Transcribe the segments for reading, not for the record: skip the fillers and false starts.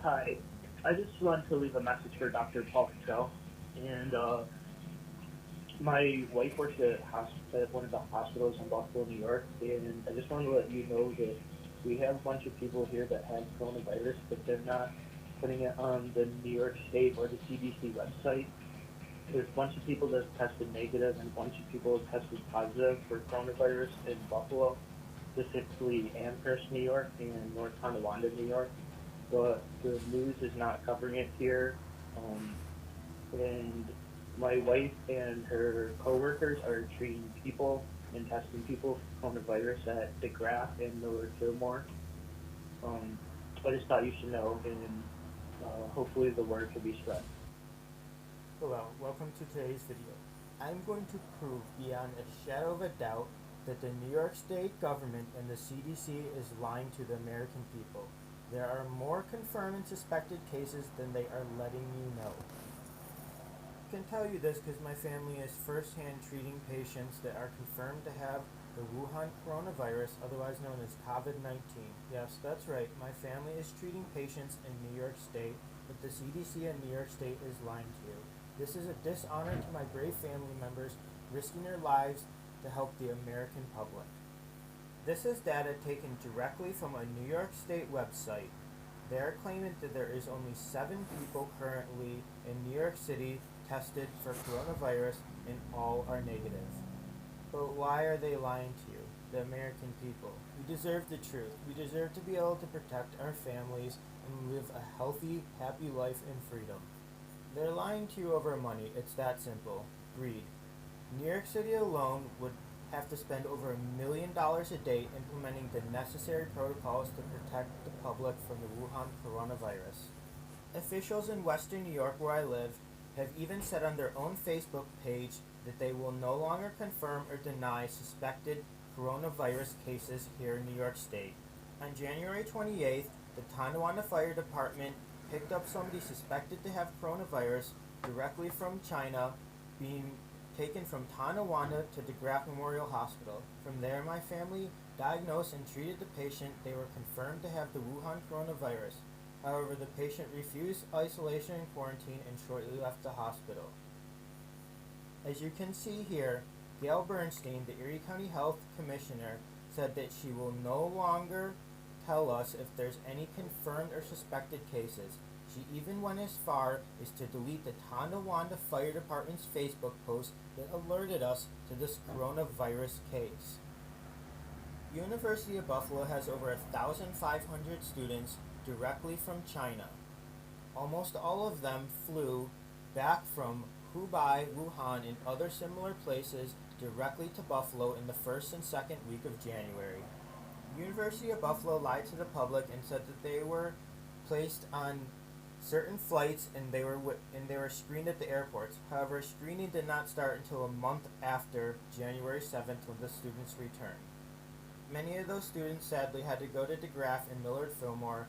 Hi. I just wanted to leave a message for Dr. Paul Patel. And my wife works at one of the hospitals in Buffalo, New York. And I just wanted to let you know that we have a bunch of people here that have coronavirus, but they're not putting it on the New York State or the CDC website. There's a bunch of people that have tested negative and a bunch of people have tested positive for coronavirus in Buffalo, specifically Amherst, New York, and North Tonawanda, New York. But the news is not covering it here. Um, and my wife and her coworkers are treating people and testing people for coronavirus at DeGraff and Millard Fillmore. Um, I just thought you should know, and hopefully the word could be spread. Hello, welcome to today's video. I'm going to prove beyond a shadow of a doubt that the New York State government and the CDC is lying to the American people. There are more confirmed and suspected cases than they are letting you know. I can tell you this because my family is firsthand treating patients that are confirmed to have the Wuhan coronavirus, otherwise known as COVID-19. Yes, that's right, my family is treating patients in New York State, but the CDC in New York State is lying to you. This is a dishonor to my brave family members risking their lives to help the American public. This is data taken directly from a New York State website. They are claiming that there is only 7 people currently in New York City tested for coronavirus and all are negative. But why are they lying to you, the American people? We deserve the truth. We deserve to be able to protect our families and live a healthy, happy life in freedom. They're lying to you over money. It's that simple. Greed. New York City alone would have to spend over $1 million a day implementing the necessary protocols to protect the public from the Wuhan coronavirus. Officials in Western New York, where I live, have even said on their own Facebook page that they will no longer confirm or deny suspected coronavirus cases here in New York State. On January 28th, the Tonawanda Fire Department picked up somebody suspected to have coronavirus directly from China, being taken from Tonawanda to DeGraff Memorial Hospital. From there, my family diagnosed and treated the patient. They were confirmed to have the Wuhan coronavirus. However, the patient refused isolation and quarantine and shortly left the hospital. As you can see here, Gail Bernstein, the Erie County Health Commissioner, said that she will no longer tell us if there's any confirmed or suspected cases. She even went as far as to delete the Tonawanda Fire Department's Facebook post that alerted us to this coronavirus case. University of Buffalo has over 1,500 students directly from China. Almost all of them flew back from Hubei, Wuhan, and other similar places directly to Buffalo in the first and second week of January. University of Buffalo lied to the public and said that they were placed on certain flights and they were screened at the airports. However, screening did not start until a month after January 7th when the students returned. Many of those students sadly had to go to DeGraff and Millard Fillmore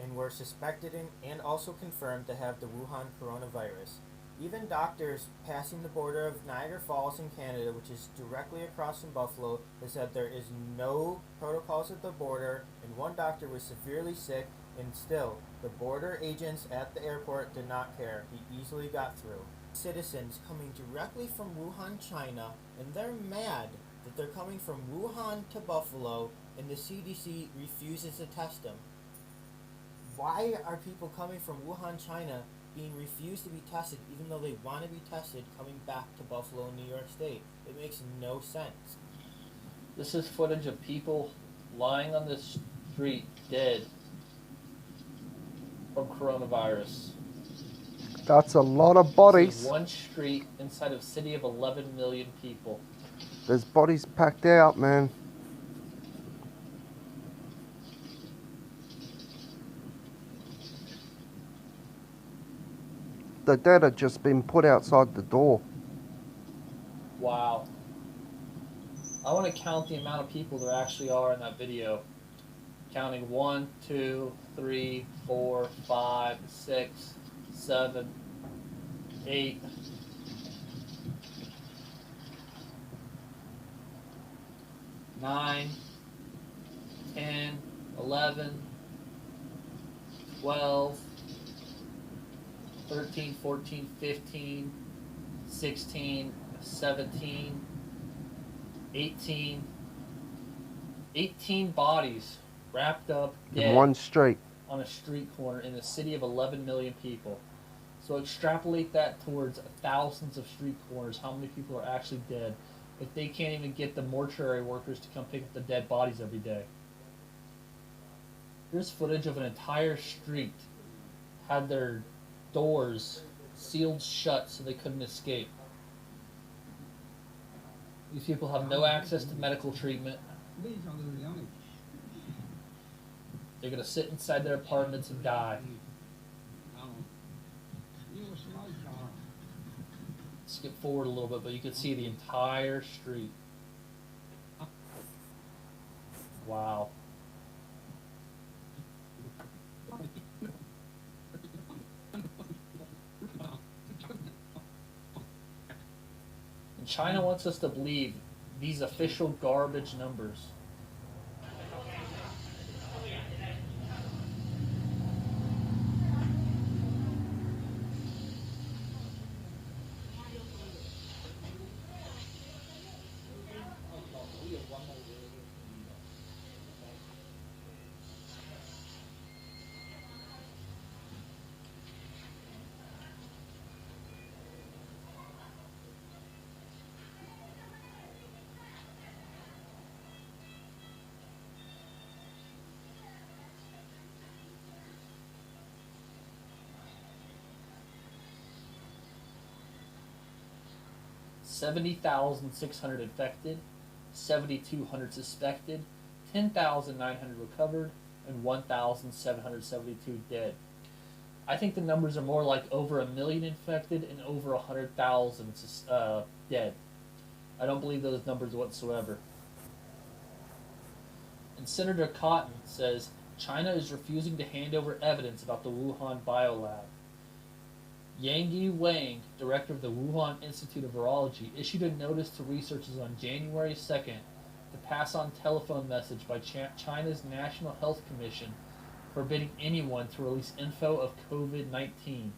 and were suspected and also confirmed to have the Wuhan coronavirus. Even doctors passing the border of Niagara Falls in Canada, which is directly across from Buffalo, has said there is no protocols at the border, and one doctor was severely sick, and still, the border agents at the airport did not care. He easily got through. Citizens coming directly from Wuhan, China, and they're mad that they're coming from Wuhan to Buffalo, and the CDC refuses to test them. Why are people coming from Wuhan, China, being refused to be tested even though they want to be tested coming back to Buffalo, New York State? It makes no sense. This is footage of people lying on the street dead from coronavirus. That's a lot of This is bodies. one street inside of a city of 11 million people. There's bodies packed out, man. The dead had just been put outside the door. Wow. I want to count the amount of people there actually are in that video. Counting 1, 2, 3, 4, 5, 6, 7, 8. 9, 10, 11, 12, 13, 14, 15, 16, 17, 18. 18 bodies wrapped up In dead one street. on a street corner in a city of 11 million people. So extrapolate that towards thousands of street corners. How many people are actually dead if they can't even get the mortuary workers to come pick up the dead bodies every day? Here's footage of an entire street had their doors sealed shut so they couldn't escape. These people have no access to medical treatment. They're going to sit inside their apartments and die. Skip forward a little bit, but you can see the entire street. Wow. And China wants us to believe these official garbage numbers. $70,600 infected, 7,200 suspected, 10,900 recovered, and 1,772 dead. I think the numbers are more like over 1 million infected and over 100,000 dead. I don't believe those numbers whatsoever. And Senator Cotton says China is refusing to hand over evidence about the Wuhan biolab. Yang Wang, director of the Wuhan Institute of Virology, issued a notice to researchers on January 2nd to pass on telephone message by China's National Health Commission forbidding anyone to release info of COVID-19.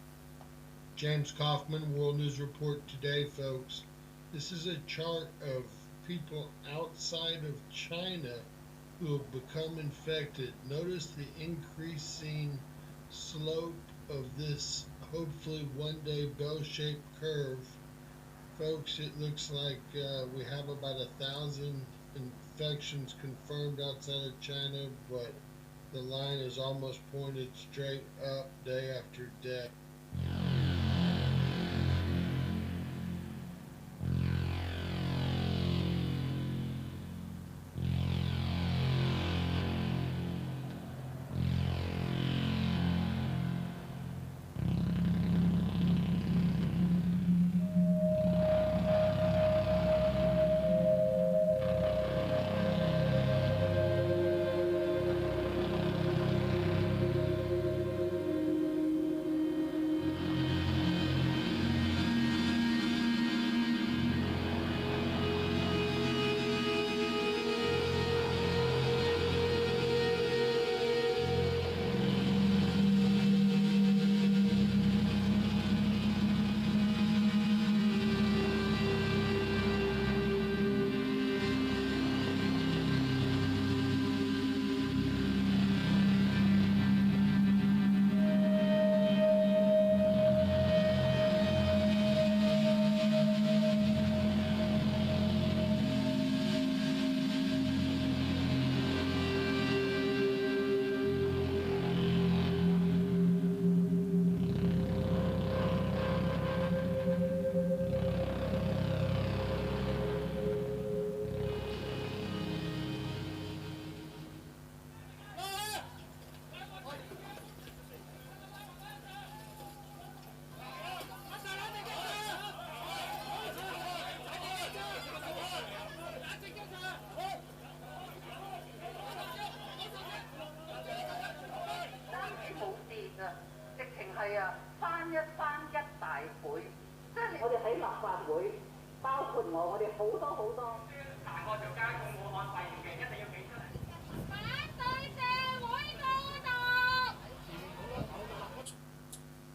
James Kaufman, World News Report today, folks. This is a chart of people outside of China who have become infected. Notice the increasing slope of this hopefully one day bell-shaped curve. Folks, it looks like we have about 1,000 infections confirmed outside of China, but the line is almost pointed straight up day after day.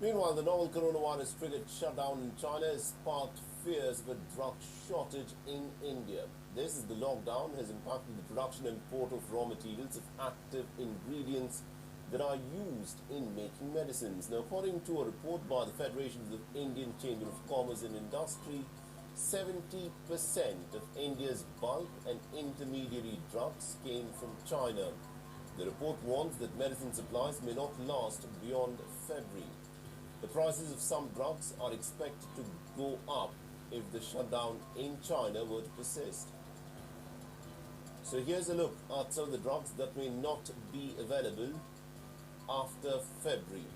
Meanwhile, the novel coronavirus triggered shutdown in China has sparked fears of a drug shortage in India. This is the lockdown has impacted the production and import of raw materials of active ingredients that are used in making medicines. Now, according to a report by the Federation of the Indian Chamber of Commerce and Industry, 70% of India's bulk and intermediary drugs came from China. The report warns that medicine supplies may not last beyond February. The prices of some drugs are expected to go up if the shutdown in China were to persist. So here's a look at some of the drugs that may not be available after February.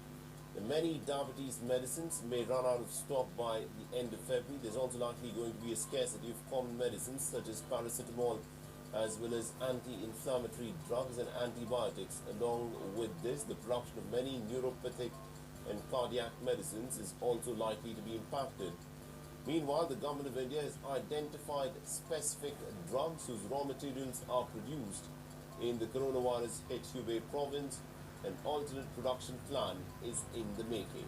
Many diabetes medicines may run out of stock by the end of February. There's also likely going to be a scarcity of common medicines such as paracetamol, as well as anti-inflammatory drugs and antibiotics. Along with this, the production of many neuropathic and cardiac medicines is also likely to be impacted. Meanwhile, the government of India has identified specific drugs whose raw materials are produced in the coronavirus Hubei province. An alternate production plan is in the making.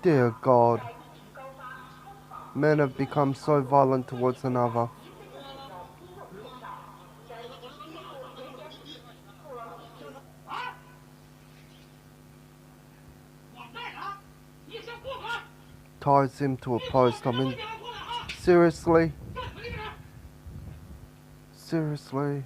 Dear God. Men have become so violent towards another. Ties him to a post. I mean, seriously? Seriously?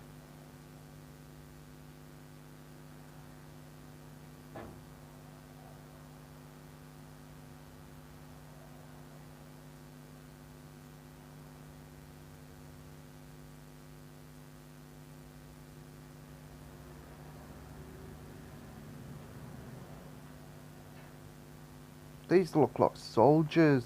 These look like soldiers.